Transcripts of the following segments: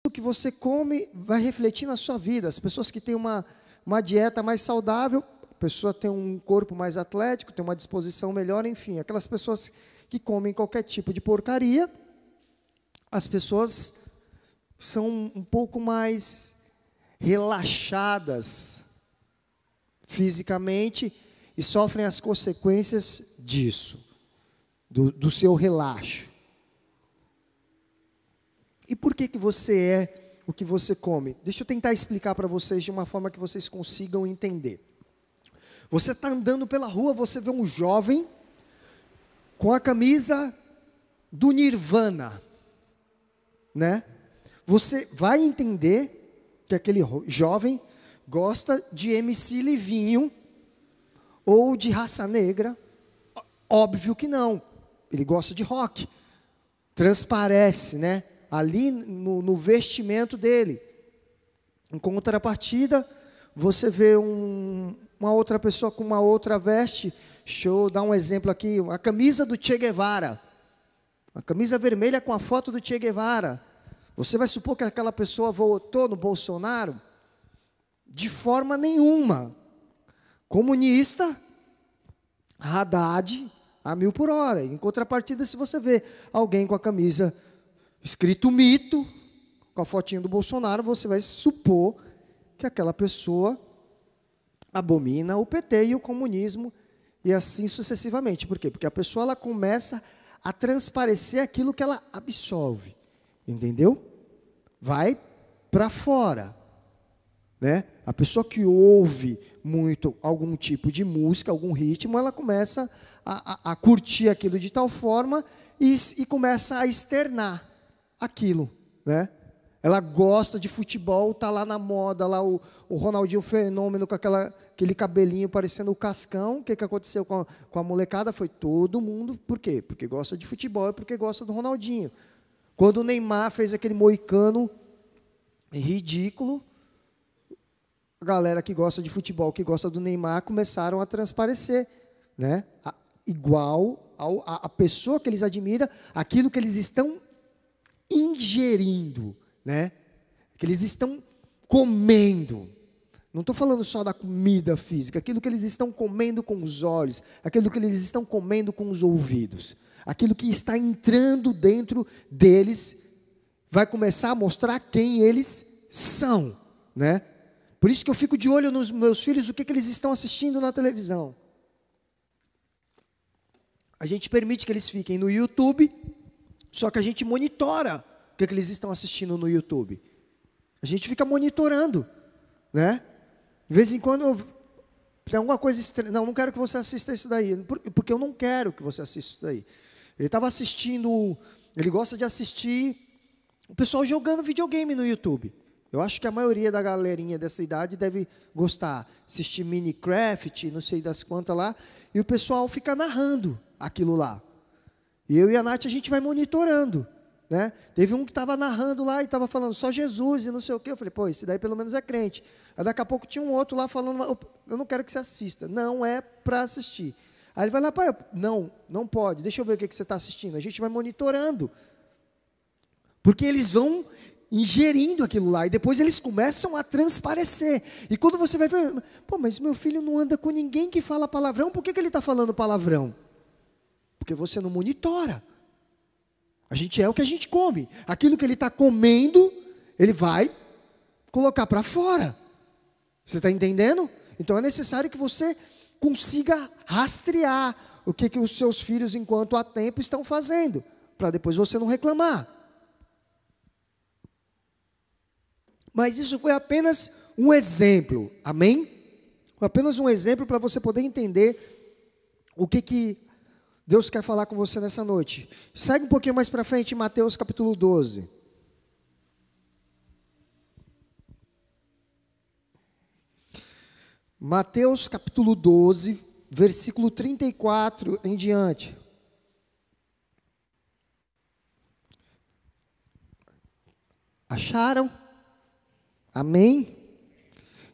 o que você come vai refletir na sua vida. As pessoas que têm uma dieta mais saudável, a pessoa tem um corpo mais atlético, tem uma disposição melhor, enfim. Aquelas pessoas que comem qualquer tipo de porcaria, as pessoas são um pouco mais relaxadas fisicamente e sofrem as consequências disso, do seu relaxo. E por que você é o que você come? Deixa eu tentar explicar para vocês de uma forma que vocês consigam entender. Você está andando pela rua, você vê um jovem com a camisa do Nirvana, né? Você vai entender que aquele jovem gosta de MC Livinho ou de Raça Negra. Óbvio que não. Ele gosta de rock. Transparece, né? Ali no vestimento dele. Em contrapartida, você vê uma outra pessoa com uma outra veste. Deixa eu dar um exemplo aqui. A camisa do Che Guevara. A camisa vermelha com a foto do Che Guevara. Você vai supor que aquela pessoa votou no Bolsonaro? De forma nenhuma. Comunista, Haddad, a 1000 por hora. Em contrapartida, se você vê alguém com a camisa escrito mito, com a fotinha do Bolsonaro, você vai supor que aquela pessoa abomina o PT e o comunismo, e assim sucessivamente. Por quê? Porque a pessoa ela começa a transparecer aquilo que ela absolve. Entendeu? Vai para fora. Né? A pessoa que ouve muito algum tipo de música, algum ritmo, ela começa a curtir aquilo de tal forma e começa a externar aquilo. Né? Ela gosta de futebol, está lá na moda, lá o Ronaldinho Fenômeno com aquele cabelinho parecendo o Cascão. O que aconteceu com a molecada? Foi todo mundo. Por quê? Porque gosta de futebol e porque gosta do Ronaldinho. Quando o Neymar fez aquele moicano ridículo, a galera que gosta de futebol, que gosta do Neymar, começaram a transparecer, né? Igual a pessoa que eles admiram, aquilo que eles estão ingerindo, né? Que eles estão comendo. Não estou falando só da comida física, aquilo que eles estão comendo com os olhos, aquilo que eles estão comendo com os ouvidos, aquilo que está entrando dentro deles, vai começar a mostrar quem eles são, né? Por isso que eu fico de olho nos meus filhos, o que eles estão assistindo na televisão. A gente permite que eles fiquem no YouTube, só que a gente monitora o que eles estão assistindo no YouTube. A gente fica monitorando, né? De vez em quando, tem alguma coisa estranha. Não quero que você assista isso daí, porque eu não quero que você assista isso daí. Ele estava assistindo, ele gosta de assistir o pessoal jogando videogame no YouTube. Eu acho que a maioria da galerinha dessa idade deve gostar, assistir Minecraft, não sei das quantas lá, e o pessoal fica narrando aquilo lá. E eu e a Nath, a gente vai monitorando, né? Teve um que estava narrando lá e estava falando só Jesus e não sei o quê. Eu falei, pô, esse daí pelo menos é crente. Aí daqui a pouco tinha um outro lá falando, eu não quero que você assista, não é para assistir. Aí ele vai lá, pai, não pode, deixa eu ver o que você está assistindo. A gente vai monitorando. Porque eles vão ingerindo aquilo lá, e depois eles começam a transparecer. E quando você vai ver, pô, mas meu filho não anda com ninguém que fala palavrão, por que ele está falando palavrão? Porque você não monitora. A gente é o que a gente come. Aquilo que ele está comendo, ele vai colocar para fora. Você está entendendo? Então é necessário que você consiga rastrear o que os seus filhos, enquanto há tempo, estão fazendo, para depois você não reclamar. Mas isso foi apenas um exemplo, amém? Foi apenas um exemplo para você poder entender o que Deus quer falar com você nessa noite. Segue um pouquinho mais para frente, em Mateus capítulo 12. Mateus capítulo 12, versículo 34 em diante. Acharam? Amém?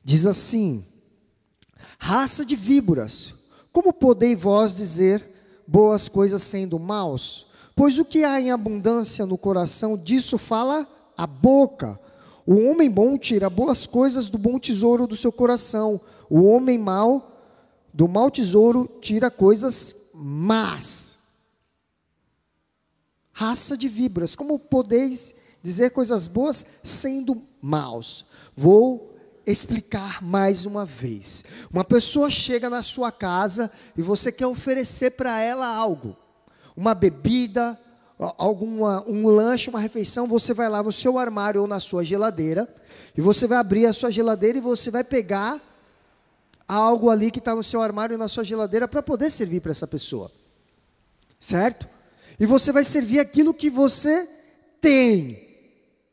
Diz assim: raça de víboras, como podeis vós dizer boas coisas sendo maus? Pois o que há em abundância no coração, disso fala a boca. O homem bom tira boas coisas do bom tesouro do seu coração. O homem mau, do mau tesouro, tira coisas más. Raça de víboras, como podeis dizer coisas boas sendo maus? Vou explicar mais uma vez. Uma pessoa chega na sua casa e você quer oferecer para ela algo, uma bebida, um lanche, uma refeição. Você vai lá no seu armário ou na sua geladeira e você vai abrir a sua geladeira e você vai pegar algo ali que está no seu armário e na sua geladeira para poder servir para essa pessoa, certo? E você vai servir aquilo que você tem,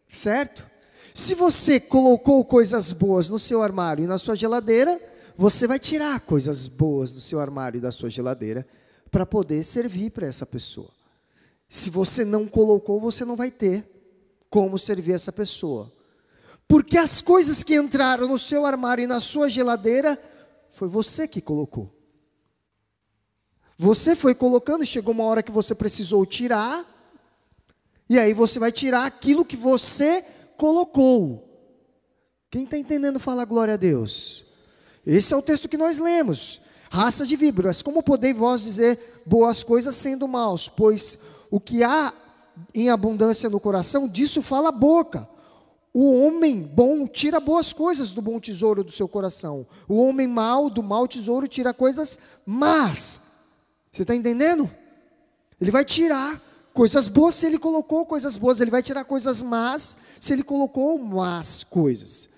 certo? Se você colocou coisas boas no seu armário e na sua geladeira, você vai tirar coisas boas do seu armário e da sua geladeira para poder servir para essa pessoa. Se você não colocou, você não vai ter como servir essa pessoa. Porque as coisas que entraram no seu armário e na sua geladeira, foi você que colocou. Você foi colocando e chegou uma hora que você precisou tirar, e aí você vai tirar aquilo que você colocou. Quem está entendendo fala glória a Deus. Esse é o texto que nós lemos. Raça de víboras, como podeis vós dizer boas coisas sendo maus? Pois o que há em abundância no coração, disso fala a boca. O homem bom tira boas coisas do bom tesouro do seu coração. O homem mau do mau tesouro tira coisas más. Você está entendendo? Ele vai tirar coisas boas se ele colocou coisas boas. Ele vai tirar coisas más se ele colocou más coisas.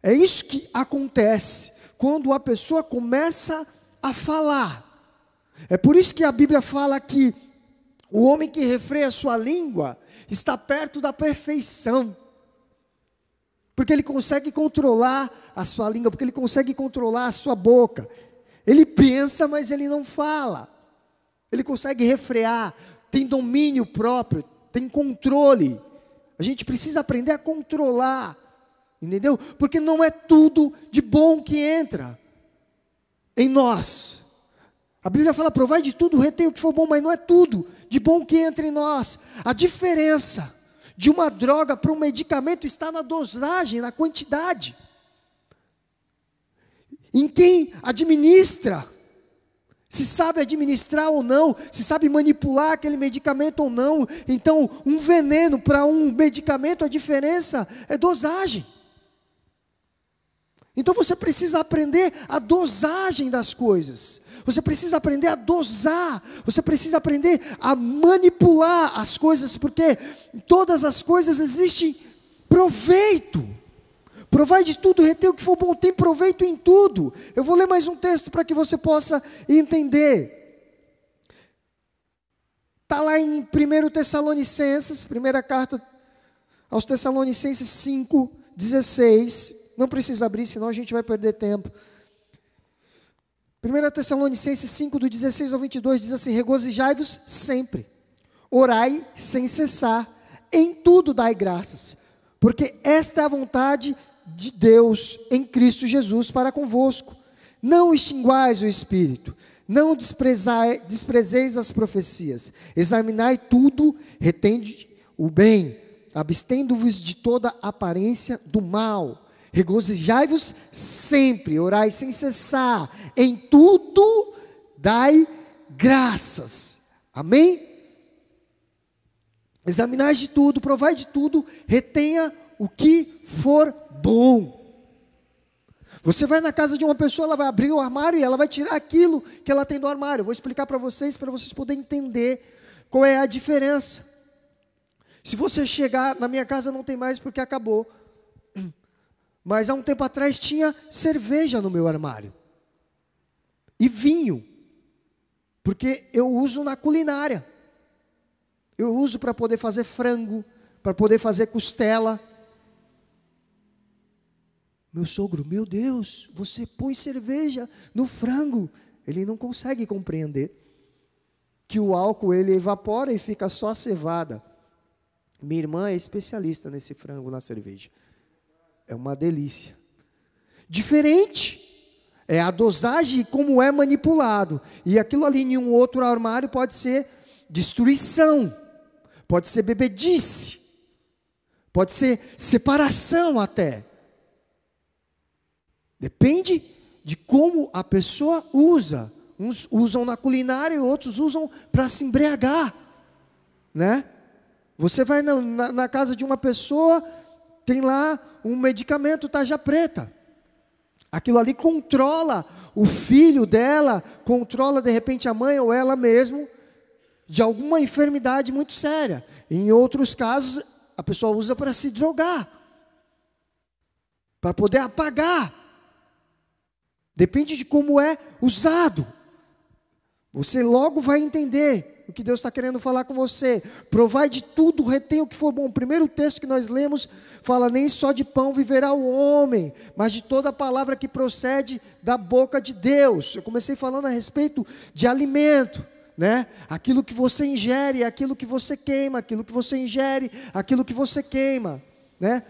É isso que acontece quando a pessoa começa a falar. É por isso que a Bíblia fala que o homem que refreia a sua língua está perto da perfeição. Porque ele consegue controlar a sua língua, porque ele consegue controlar a sua boca. Ele pensa, mas ele não fala. Ele consegue refrear, tem domínio próprio, tem controle. A gente precisa aprender a controlar, entendeu? Porque não é tudo de bom que entra em nós. A Bíblia fala, provai de tudo, retém o que for bom, mas não é tudo de bom que entra em nós. A diferença de uma droga para um medicamento está na dosagem, na quantidade. Em quem administra, se sabe administrar ou não, se sabe manipular aquele medicamento ou não. Então, um veneno para um medicamento, a diferença é dosagem. Então você precisa aprender a dosagem das coisas. Você precisa aprender a dosar. Você precisa aprender a manipular as coisas, porque em todas as coisas existe proveito. Provai de tudo, retém o que for bom, tem proveito em tudo. Eu vou ler mais um texto para que você possa entender. Está lá em 1 Tessalonicenses, primeira carta aos Tessalonicenses 5:16. Não precisa abrir, senão a gente vai perder tempo. 1 Tessalonicenses 5, do 16 ao 22, diz assim: regozijai-vos sempre, orai sem cessar, em tudo dai graças, porque esta é a vontade de Deus em Cristo Jesus para convosco. Não extinguais o Espírito, não desprezeis as profecias, examinai tudo, retende o bem, abstendo-vos de toda aparência do mal. Regozijai-vos sempre, orai sem cessar, em tudo dai graças. Amém? Examinai de tudo, provai de tudo, retenha o que for bom. Você vai na casa de uma pessoa, ela vai abrir o armário e ela vai tirar aquilo que ela tem do armário. Eu vou explicar para vocês poderem entender qual é a diferença. Se você chegar, na minha casa não tem mais porque acabou. Mas há um tempo atrás tinha cerveja no meu armário. E vinho. Porque eu uso na culinária. Eu uso para poder fazer frango, para poder fazer costela. Meu sogro, meu Deus, você põe cerveja no frango. Ele não consegue compreender que o álcool ele evapora e fica só a cevada. Minha irmã é especialista nesse frango na cerveja. É uma delícia. Diferente é a dosagem como é manipulado. E aquilo ali em um outro armário pode ser destruição, pode ser bebedice, Pode ser separação até. Depende de como a pessoa usa. Uns usam na culinária e outros usam para se embriagar, né? Você vai na casa de uma pessoa, tem lá um medicamento tarja preta. Aquilo ali controla o filho dela, controla de repente a mãe ou ela mesmo, de alguma enfermidade muito séria. Em outros casos, a pessoa usa para se drogar, para poder apagar. Depende de como é usado. Você logo vai entender o que Deus está querendo falar com você. Provai de tudo, retém o que for bom. O primeiro texto que nós lemos fala: nem só de pão viverá o homem, mas de toda a palavra que procede da boca de Deus. Eu comecei falando a respeito de alimento, né? Aquilo que você ingere, aquilo que você queima, aquilo que você ingere, aquilo que você queima, né?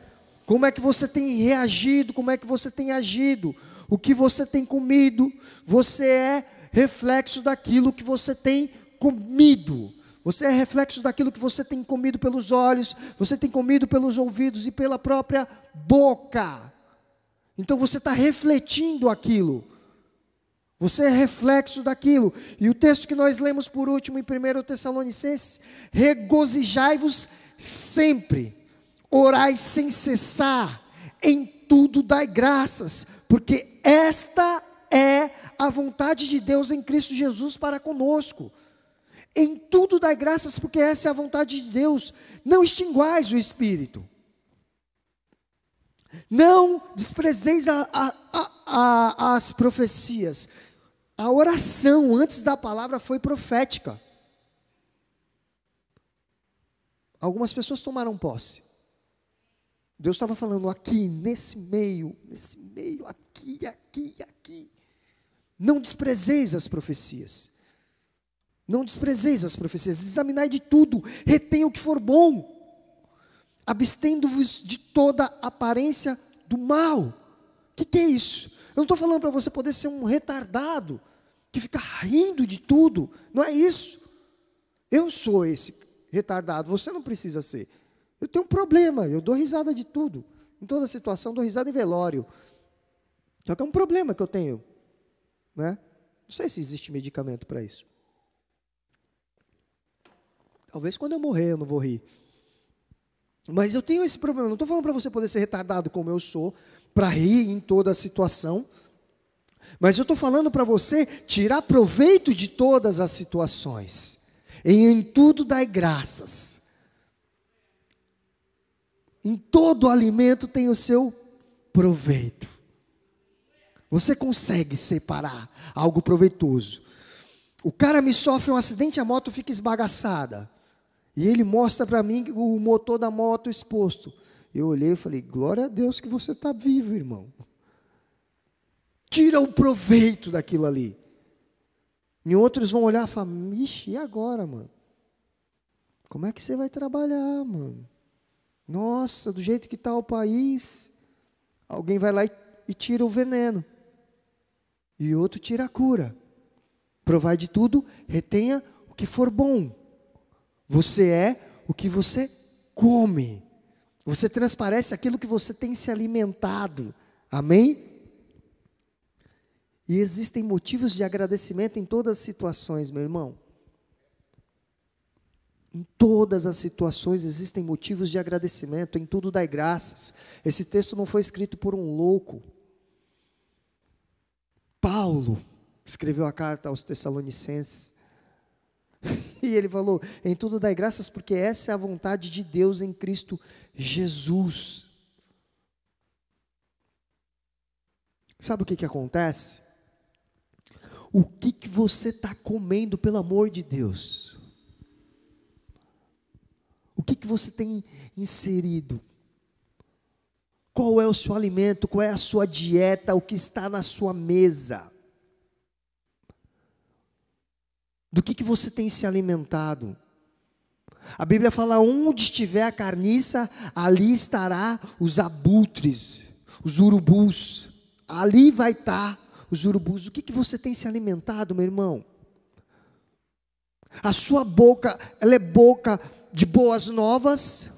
Como é que você tem reagido, como é que você tem agido, o que você tem comido, você é reflexo daquilo que você tem comido. Você é reflexo daquilo que você tem comido pelos olhos, você tem comido pelos ouvidos e pela própria boca. Então você está refletindo aquilo. Você é reflexo daquilo. E o texto que nós lemos por último em 1 Tessalonicenses: regozijai-vos sempre, orai sem cessar, em tudo dai graças, porque esta é a vontade de Deus em Cristo Jesus para conosco. Em tudo dai graças, porque essa é a vontade de Deus. Não extinguais o Espírito. Não desprezeis as profecias. A oração antes da palavra foi profética. Algumas pessoas tomaram posse. Deus estava falando aqui, nesse meio, aqui. Não desprezeis as profecias. Não desprezeis as profecias. Examinai de tudo, retém o que for bom, abstendo-vos de toda aparência do mal. O que é isso? Eu não estou falando para você poder ser um retardado, que fica rindo de tudo. Não é isso. Eu sou esse retardado, você não precisa ser. Eu tenho um problema, eu dou risada de tudo. Em toda situação, dou risada em velório. Só que é um problema que eu tenho, né? Não sei se existe medicamento para isso. Talvez quando eu morrer eu não vou rir. Mas eu tenho esse problema. Não estou falando para você poder ser retardado como eu sou, para rir em toda a situação. Mas eu estou falando para você tirar proveito de todas as situações. Em tudo dai graças. Em todo alimento tem o seu proveito. Você consegue separar algo proveitoso. O cara me sofre um acidente, a moto fica esbagaçada. E ele mostra para mim o motor da moto exposto. Eu olhei e falei: glória a Deus que você está vivo, irmão. Tira o proveito daquilo ali. E outros vão olhar e falar: ixi, e agora, mano? Como é que você vai trabalhar, mano? Nossa, do jeito que está o país, alguém vai lá e tira o veneno. E outro tira a cura. Provai de tudo, retenha o que for bom. Você é o que você come. Você transparece aquilo que você tem se alimentado. Amém? E existem motivos de agradecimento em todas as situações, meu irmão. Em todas as situações existem motivos de agradecimento, em tudo dai graças. Esse texto não foi escrito por um louco. Paulo escreveu a carta aos Tessalonicenses. E ele falou: em tudo dai graças, porque essa é a vontade de Deus em Cristo Jesus. Sabe o que acontece? O que você está comendo, pelo amor de Deus? O que você tem inserido? Qual é o seu alimento? Qual é a sua dieta? O que está na sua mesa? Do que você tem se alimentado? A Bíblia fala: onde estiver a carniça, ali estará os abutres, os urubus. Ali vai estar os urubus. O que você tem se alimentado, meu irmão? A sua boca, ela é boca de boas novas?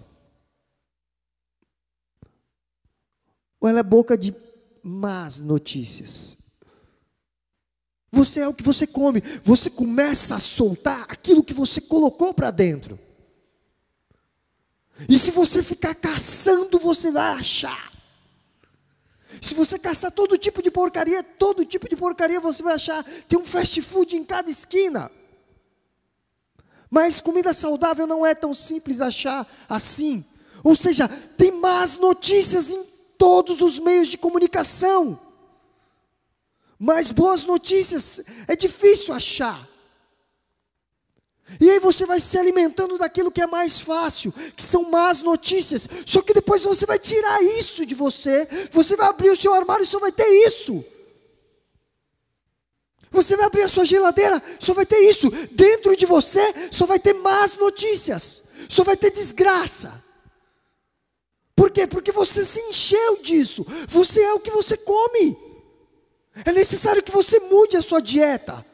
Ou ela é boca de más notícias? Você é o que você come. Você começa a soltar aquilo que você colocou para dentro. E se você ficar caçando, você vai achar. Se você caçar todo tipo de porcaria você vai achar. Tem um fast food em cada esquina. Mas comida saudável não é tão simples achar assim. Ou seja, tem más notícias em todos os meios de comunicação. Mas boas notícias é difícil achar. E aí você vai se alimentando daquilo que é mais fácil, que são más notícias. Só que depois você vai tirar isso de você. Você vai abrir o seu armário e só vai ter isso. Você vai abrir a sua geladeira, só vai ter isso. Dentro de você só vai ter más notícias. Só vai ter desgraça. Por quê? Porque você se encheu disso. Você é o que você come. É necessário que você mude a sua dieta.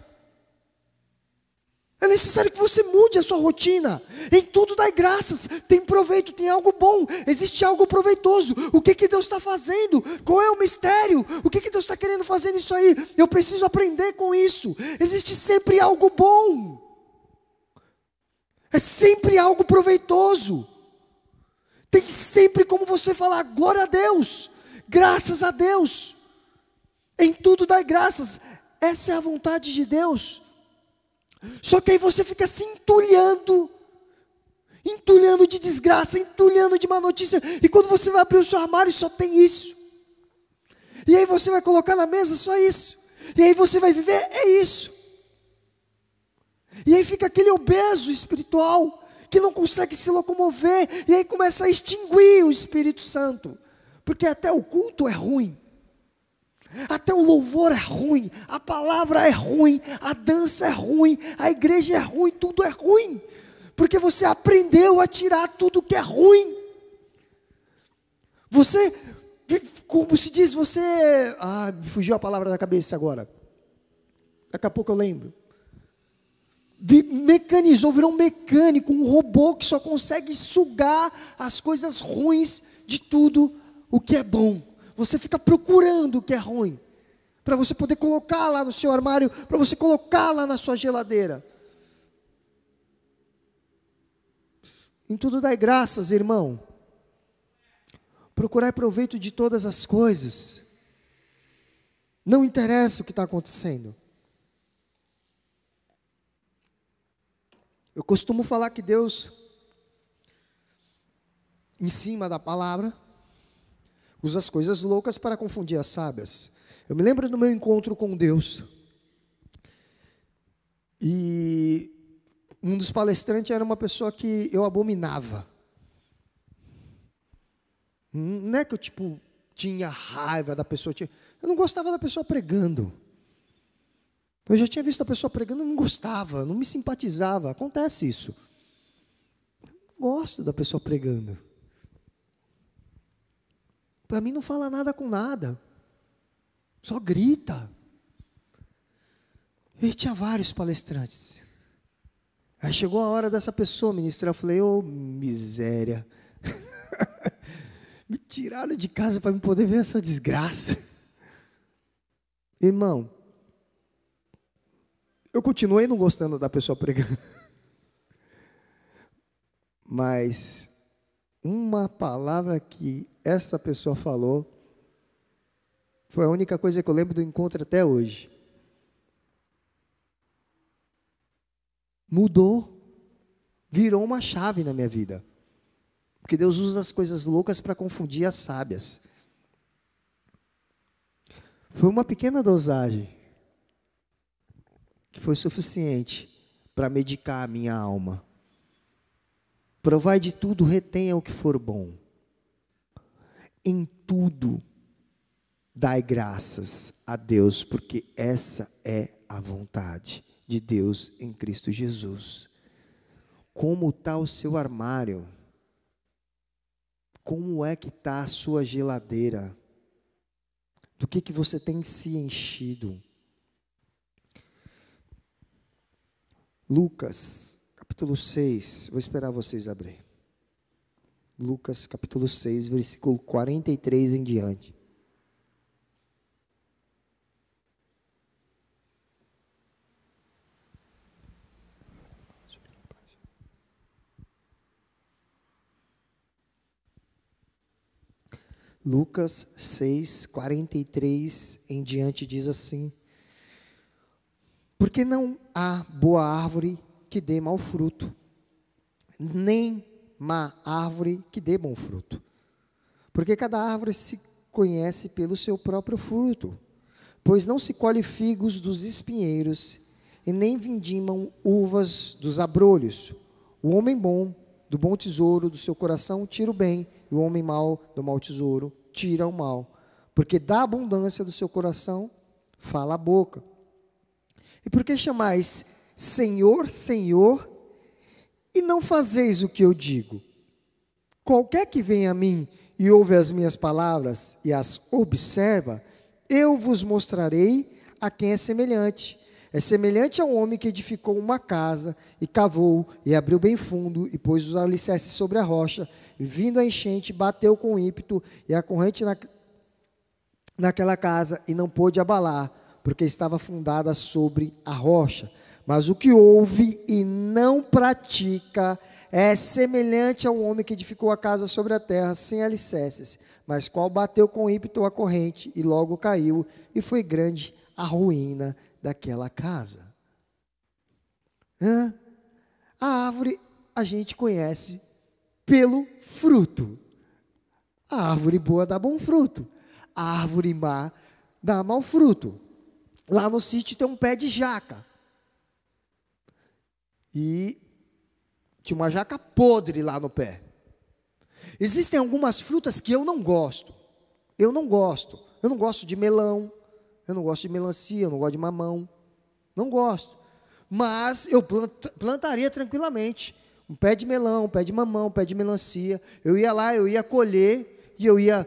É necessário que você mude a sua rotina. Em tudo dai graças. Tem proveito, tem algo bom. Existe algo proveitoso. O que Deus está fazendo? Qual é o mistério? O que Deus está querendo fazer nisso aí? Eu preciso aprender com isso. Existe sempre algo bom. É sempre algo proveitoso. Tem sempre como você falar, glória a Deus. Graças a Deus. Em tudo dai graças. Essa é a vontade de Deus. Só que aí você fica se entulhando de desgraça, entulhando de má notícia. E quando você vai abrir o seu armário, só tem isso. E aí você vai colocar na mesa só isso. E aí você vai viver, é isso. E aí fica aquele obeso espiritual, que não consegue se locomover. E aí começa a extinguir o Espírito Santo. Porque até o culto é ruim. Até o louvor é ruim, a palavra é ruim, a dança é ruim, a igreja é ruim, tudo é ruim. Porque você aprendeu a tirar tudo que é ruim. Você, como se diz, você... me fugiu a palavra da cabeça agora. Daqui a pouco eu lembro. Mecanizou, virou um mecânico, um robô que só consegue sugar as coisas ruins de tudo o que é bom. Você fica procurando o que é ruim, para você poder colocar lá no seu armário, para você colocar lá na sua geladeira. Em tudo dai graças, irmão. Procurai proveito de todas as coisas. Não interessa o que está acontecendo. Eu costumo falar que Deus, em cima da palavra, usa as coisas loucas para confundir as sábias. Eu me lembro do meu encontro com Deus. E um dos palestrantes era uma pessoa que eu abominava. Não é que eu tinha raiva da pessoa. Eu não gostava da pessoa pregando. Eu já tinha visto a pessoa pregando, eu não gostava, não me simpatizava. Acontece isso. Eu não gosto da pessoa pregando. Para mim não fala nada com nada. Só grita. E tinha vários palestrantes. Aí chegou a hora dessa pessoa ministrar. Eu falei, miséria. Me tiraram de casa para me poder ver essa desgraça. Irmão, eu continuei não gostando da pessoa pregando. Mas uma palavra que essa pessoa falou foi a única coisa que eu lembro do encontro até hoje. Mudou, virou uma chave na minha vida. Porque Deus usa as coisas loucas para confundir as sábias. Foi uma pequena dosagem que foi suficiente para medicar a minha alma. Provai de tudo, retenha o que for bom. Em tudo, dai graças a Deus, porque essa é a vontade de Deus em Cristo Jesus. Como está o seu armário? Como é que está a sua geladeira? Do que você tem se enchido? Lucas, capítulo 6, vou esperar vocês abrir. Lucas capítulo 6, versículo 43 em diante. Lucas 6, 43 em diante diz assim: porque não há boa árvore que dê mau fruto, nem má árvore que dê bom fruto. Porque cada árvore se conhece pelo seu próprio fruto. Pois não se colhe figos dos espinheiros, e nem vindimam uvas dos abrolhos. O homem bom, do bom tesouro do seu coração, tira o bem, e o homem mau, do mau tesouro, tira o mal. Porque da abundância do seu coração, fala a boca. E por que chamais Senhor, Senhor, e não fazeis o que eu digo? Qualquer que venha a mim e ouve as minhas palavras e as observa, eu vos mostrarei a quem é semelhante. É semelhante a um homem que edificou uma casa, e cavou, e abriu bem fundo, e pôs os alicerces sobre a rocha, e vindo a enchente, bateu com ímpeto, e a corrente naquela casa, e não pôde abalar, porque estava fundada sobre a rocha. Mas o que ouve e não pratica é semelhante a um homem que edificou a casa sobre a terra sem alicerces, mas qual bateu com ímpeto a corrente e logo caiu, e foi grande a ruína daquela casa. A árvore a gente conhece pelo fruto. A árvore boa dá bom fruto, a árvore má dá mau fruto. Lá no sítio tem um pé de jaca. E tinha uma jaca podre lá no pé. Existem algumas frutas que eu não gosto. Eu não gosto. Eu não gosto de melão. Eu não gosto de melancia. Eu não gosto de mamão. Não gosto. Mas eu plantaria tranquilamente um pé de melão, um pé de mamão, um pé de melancia. Eu ia lá, eu ia colher e eu ia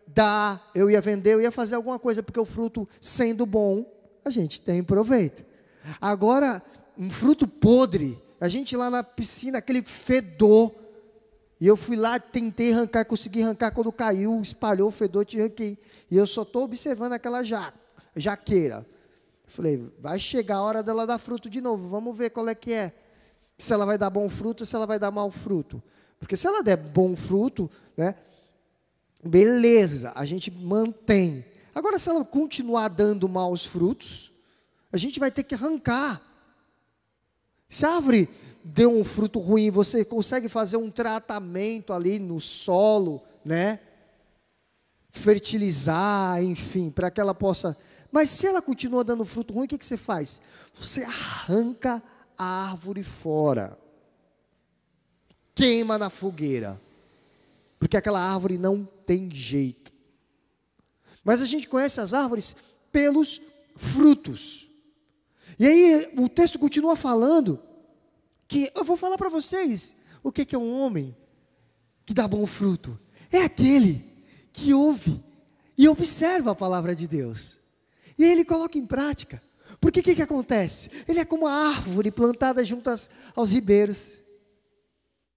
dar, eu ia vender, eu ia fazer alguma coisa, porque o fruto, sendo bom, a gente tem proveito. Agora, um fruto podre, a gente lá na piscina, aquele fedor, e eu fui lá, tentei arrancar, consegui arrancar, quando caiu, espalhou o fedor, te arranquei, e eu só estou observando aquela jaqueira. Falei, vai chegar a hora dela dar fruto de novo, vamos ver qual é que é, se ela vai dar bom fruto ou se ela vai dar mau fruto. Porque se ela der bom fruto, né, beleza, a gente mantém. Agora, se ela continuar dando maus frutos, a gente vai ter que arrancar. Se a árvore deu um fruto ruim, você consegue fazer um tratamento ali no solo, né? Fertilizar, enfim, para que ela possa... Mas se ela continua dando fruto ruim, o que você faz? Você arranca a árvore fora. Queima na fogueira. Porque aquela árvore não tem jeito. Mas a gente conhece as árvores pelos frutos. E aí o texto continua falando que, eu vou falar para vocês, o que é um homem que dá bom fruto? É aquele que ouve e observa a palavra de Deus. E aí ele coloca em prática. Porque o que acontece? Ele é como a árvore plantada junto aos ribeiros,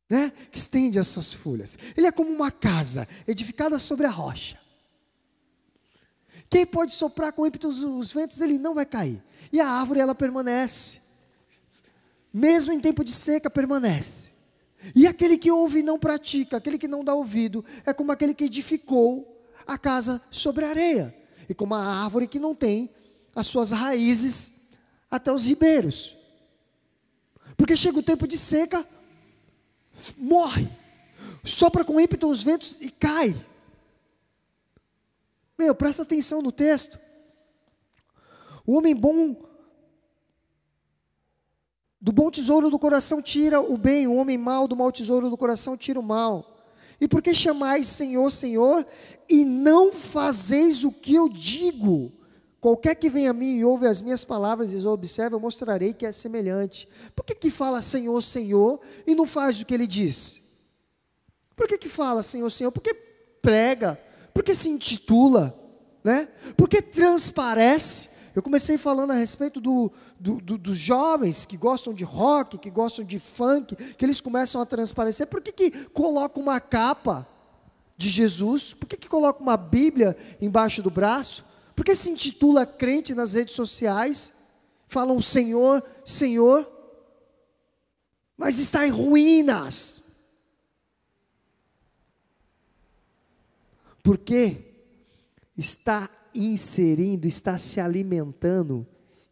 né? Que estende as suas folhas. Ele é como uma casa edificada sobre a rocha. Quem pode soprar com ímpeto os ventos, ele não vai cair. E a árvore, ela permanece. Mesmo em tempo de seca, permanece. E aquele que ouve e não pratica, aquele que não dá ouvido, é como aquele que edificou a casa sobre a areia. E como a árvore que não tem as suas raízes até os ribeiros. Porque chega o tempo de seca, morre. Sopra com ímpeto os ventos e cai. Presta atenção no texto. O homem bom, do bom tesouro do coração tira o bem, o homem mau do mau tesouro do coração tira o mal. E por que chamais Senhor, Senhor, e não fazeis o que eu digo? Qualquer que venha a mim e ouve as minhas palavras e as observa, eu mostrarei que é semelhante. Por que fala Senhor, Senhor, e não faz o que ele diz? Por que fala Senhor, Senhor? Porque prega. Porque se intitula, né? Porque transparece. Eu comecei falando a respeito dos jovens que gostam de rock, que gostam de funk, que eles começam a transparecer. Por que coloca uma capa de Jesus? Por que coloca uma Bíblia embaixo do braço? Por que se intitula crente nas redes sociais? Falam Senhor, Senhor, mas está em ruínas. Por quê? Está inserindo, está se alimentando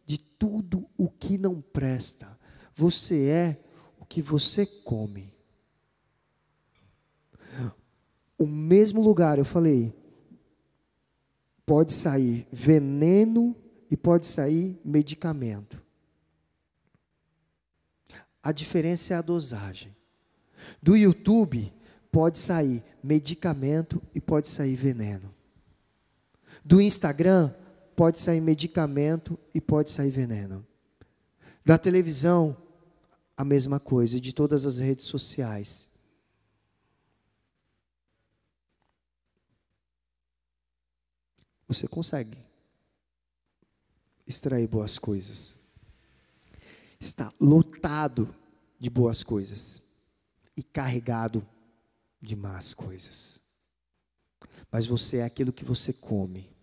de tudo o que não presta. Você é o que você come. O mesmo lugar, eu falei, pode sair veneno e pode sair medicamento. A diferença é a dosagem. Do YouTube pode sair medicamento e pode sair veneno. Do Instagram pode sair medicamento e pode sair veneno. Da televisão, a mesma coisa, de todas as redes sociais. Você consegue extrair boas coisas. Está lotado de boas coisas e carregado de más coisas. Mas você é aquilo que você come.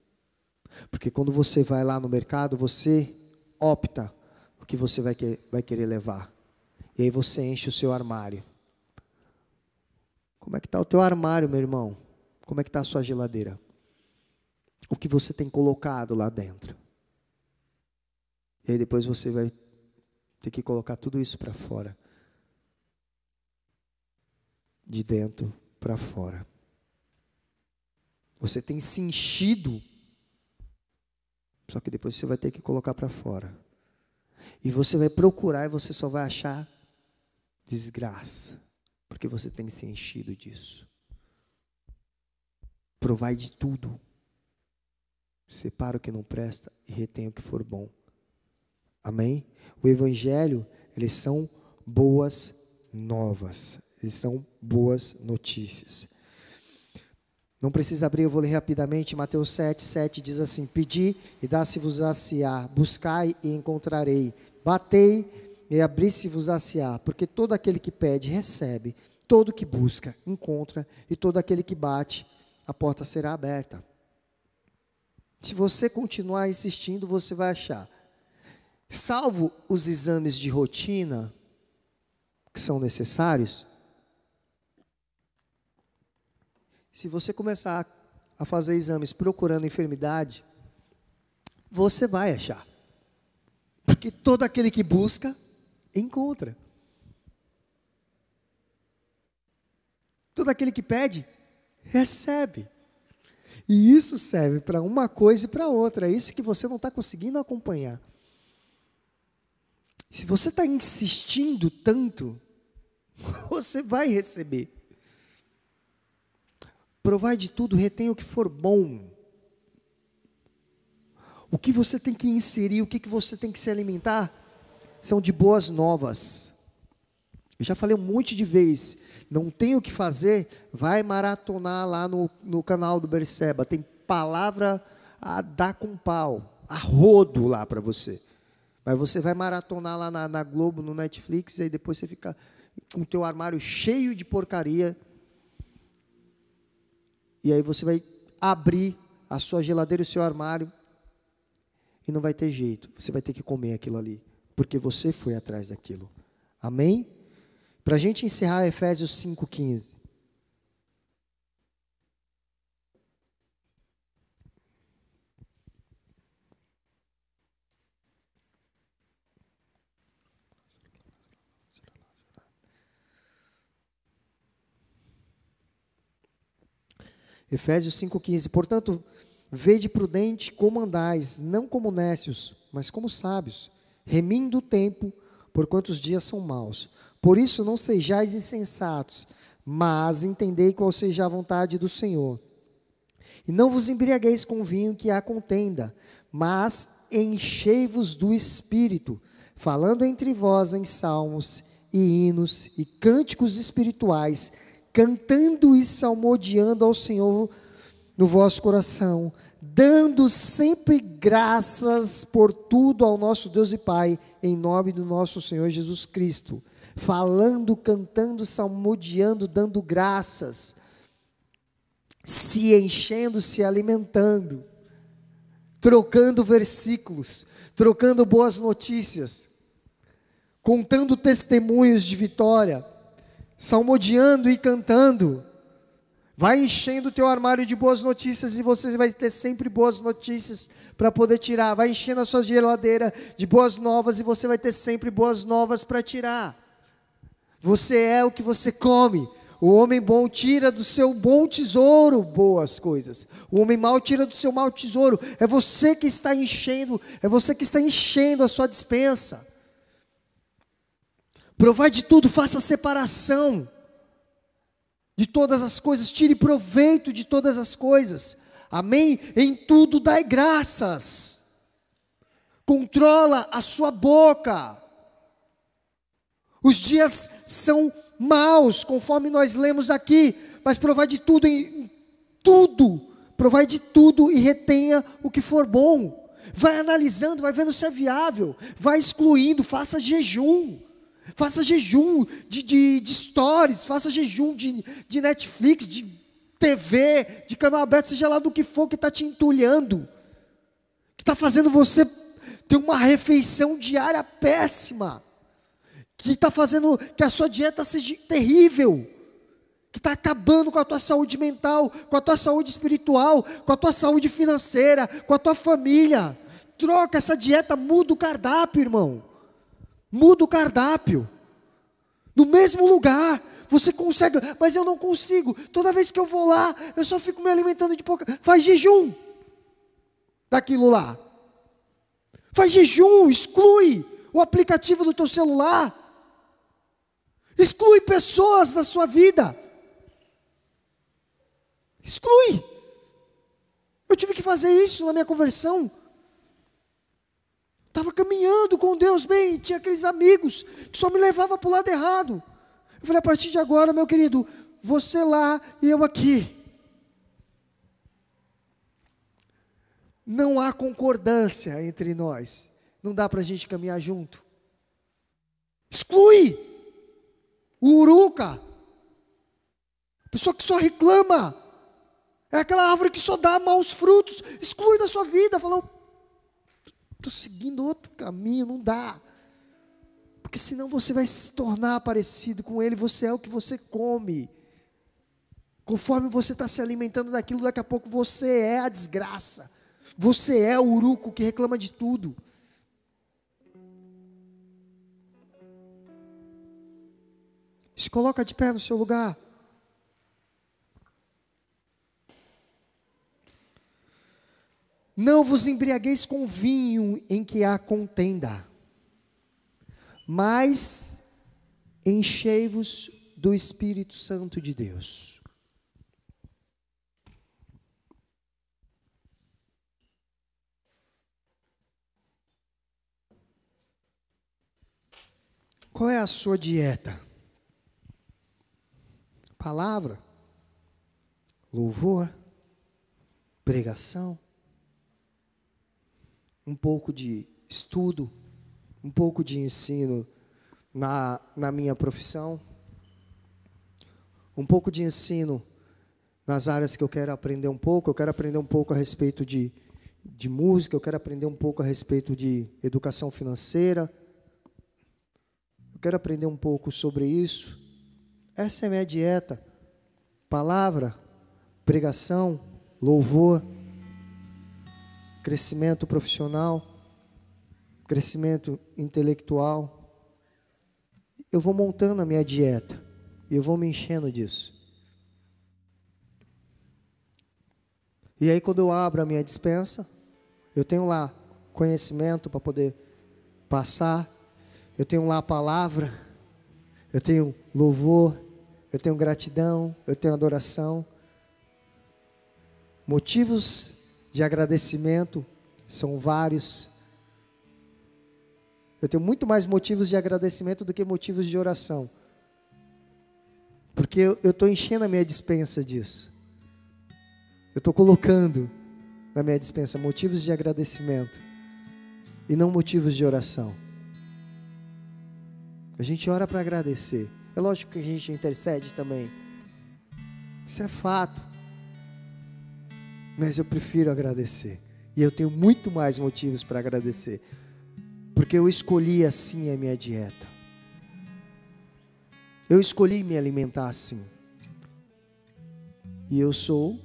Porque quando você vai lá no mercado, você opta o que você vai querer levar. E aí você enche o seu armário. Como é que está o teu armário, meu irmão? Como é que está a sua geladeira? O que você tem colocado lá dentro? E aí depois você vai ter que colocar tudo isso para fora. De dentro para fora. Você tem se enchido, só que depois você vai ter que colocar para fora. E você vai procurar e você só vai achar desgraça, porque você tem se enchido disso. Provai de tudo. Separa o que não presta e retém o que for bom. Amém? O Evangelho, eles são boas novas. Eles são boas notícias. Não precisa abrir, eu vou ler rapidamente. Mateus 7 diz assim: Pedi e dá-se-vos-á-se-á, buscai e encontrarei, batei e abri-se-vos-á-se-á, porque todo aquele que pede, recebe, todo que busca, encontra, e todo aquele que bate, a porta será aberta. Se você continuar insistindo, você vai achar. Salvo os exames de rotina, que são necessários, se você começar a fazer exames procurando enfermidade, você vai achar. Porque todo aquele que busca, encontra. Todo aquele que pede, recebe. E isso serve para uma coisa e para outra. É isso que você não está conseguindo acompanhar. Se você está insistindo tanto, você vai receber. Provai de tudo, retém o que for bom. O que você tem que inserir, o que você tem que se alimentar, são de boas novas. Eu já falei um monte de vezes, não tem o que fazer, vai maratonar lá no canal do Berseba. Tem palavra a dar com pau, a rodo lá para você. Mas você vai maratonar lá na Globo, no Netflix, e aí depois você fica com o teu armário cheio de porcaria. E aí você vai abrir a sua geladeira e o seu armário e não vai ter jeito. Você vai ter que comer aquilo ali, porque você foi atrás daquilo. Amém? Para a gente encerrar, Efésios 5,15. Efésios 5,15. Portanto, vede prudente como andais, não como necios, mas como sábios, remindo o tempo, porquanto os dias são maus. Por isso não sejais insensatos, mas entendei qual seja a vontade do Senhor. E não vos embriagueis com vinho que há contenda, mas enchei-vos do Espírito, falando entre vós em salmos e hinos e cânticos espirituais, cantando e salmodiando ao Senhor no vosso coração, dando sempre graças por tudo ao nosso Deus e Pai, em nome do nosso Senhor Jesus Cristo, falando, cantando, salmodiando, dando graças, se enchendo, se alimentando, trocando versículos, trocando boas notícias, contando testemunhos de vitória, salmodiando e cantando. Vai enchendo o teu armário de boas notícias e você vai ter sempre boas notícias para poder tirar. Vai enchendo a sua geladeira de boas novas e você vai ter sempre boas novas para tirar. Você é o que você come. O homem bom tira do seu bom tesouro boas coisas. O homem mau tira do seu mau tesouro. É você que está enchendo, a sua despensa. Provai de tudo, faça separação de todas as coisas, tire proveito de todas as coisas. Amém? Em tudo dai graças. Controla a sua boca. Os dias são maus, conforme nós lemos aqui, mas provai de tudo, provai de tudo e retenha o que for bom. Vai analisando, vai vendo se é viável, vai excluindo, faça jejum de stories, faça jejum de Netflix, de TV, de canal aberto, seja lá do que for que está te entulhando, que está fazendo você ter uma refeição diária péssima, que está fazendo que a sua dieta seja terrível, que está acabando com a tua saúde mental, com a tua saúde espiritual, com a tua saúde financeira, com a tua família. Troca essa dieta, muda o cardápio, irmão. Muda o cardápio. No mesmo lugar, você consegue, mas eu não consigo. Toda vez que eu vou lá, eu só fico me alimentando de pouca. Faz jejum daquilo lá. Faz jejum, exclui o aplicativo do teu celular. Exclui pessoas da sua vida. Exclui. Eu tive que fazer isso na minha conversão. Estava caminhando com Deus bem, tinha aqueles amigos que só me levavam para o lado errado. Eu falei, a partir de agora, meu querido, você lá e eu aqui. Não há concordância entre nós. Não dá para a gente caminhar junto. Exclui o uruca. Pessoa que só reclama. É aquela árvore que só dá maus frutos. Exclui da sua vida. Falou, estou seguindo outro caminho, não dá. Porque senão você vai se tornar parecido com ele. Você é o que você come. Conforme você está se alimentando daquilo, daqui a pouco você é a desgraça. Você é o uruco que reclama de tudo. Se coloca de pé no seu lugar. Não vos embriagueis com vinho em que há contenda, mas enchei-vos do Espírito Santo de Deus. Qual é a sua dieta? Palavra, louvor, pregação, um pouco de estudo, um pouco de ensino na minha profissão, um pouco de ensino nas áreas que eu quero aprender um pouco. Eu quero aprender um pouco a respeito de música, eu quero aprender um pouco a respeito de educação financeira, eu quero aprender um pouco sobre isso. Essa é a minha dieta: palavra, pregação, louvor, crescimento profissional, crescimento intelectual. Eu vou montando a minha dieta e eu vou me enchendo disso. E aí, quando eu abro a minha despensa, eu tenho lá conhecimento para poder passar, eu tenho lá a palavra, eu tenho louvor, eu tenho gratidão, eu tenho adoração. Motivos de agradecimento são vários. Eu tenho muito mais motivos de agradecimento do que motivos de oração. Porque eu estou enchendo a minha despensa disso. Eu estou colocando na minha despensa? Motivos de agradecimento e não motivos de oração. A gente ora para agradecer. É lógico que a gente intercede também. Isso é fato. Mas eu prefiro agradecer. E eu tenho muito mais motivos para agradecer. Porque eu escolhi assim a minha dieta. Eu escolhi me alimentar assim. E eu sou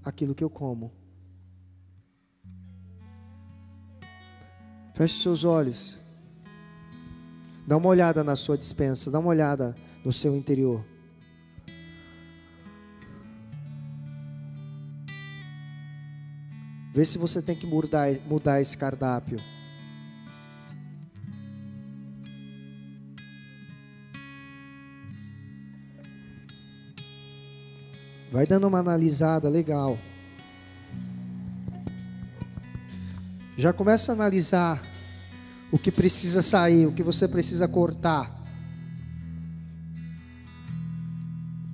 aquilo que eu como. Feche seus olhos. Dá uma olhada na sua despensa. Dá uma olhada no seu interior. Vê se você tem que mudar esse cardápio. Vai dando uma analisada legal. Já começa a analisar o que precisa sair, o que você precisa cortar.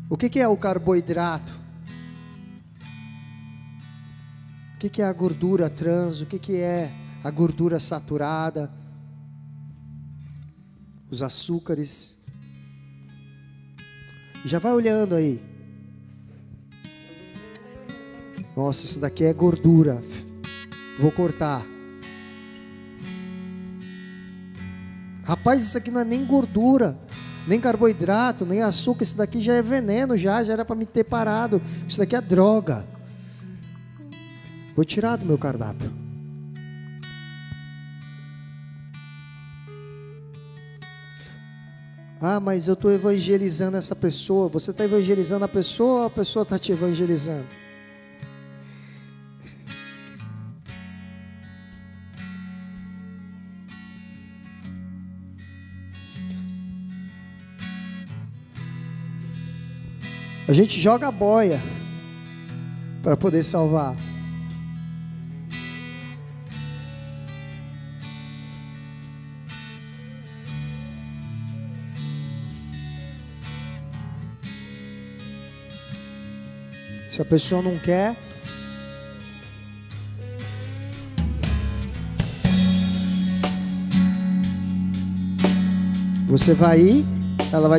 O que é o carboidrato? O que é a gordura trans? O que é a gordura saturada? Os açúcares. Já vai olhando aí. Nossa, isso daqui é gordura. Vou cortar. Rapaz, isso aqui não é nem gordura, nem carboidrato, nem açúcar. Isso daqui já é veneno, já era para me ter parado. Isso daqui é droga. Vou tirar do meu cardápio. Ah, mas eu estou evangelizando essa pessoa. Você está evangelizando a pessoa ou a pessoa está te evangelizando? A gente joga a boia para poder salvar. Se a pessoa não quer, você vai ir, ela vai te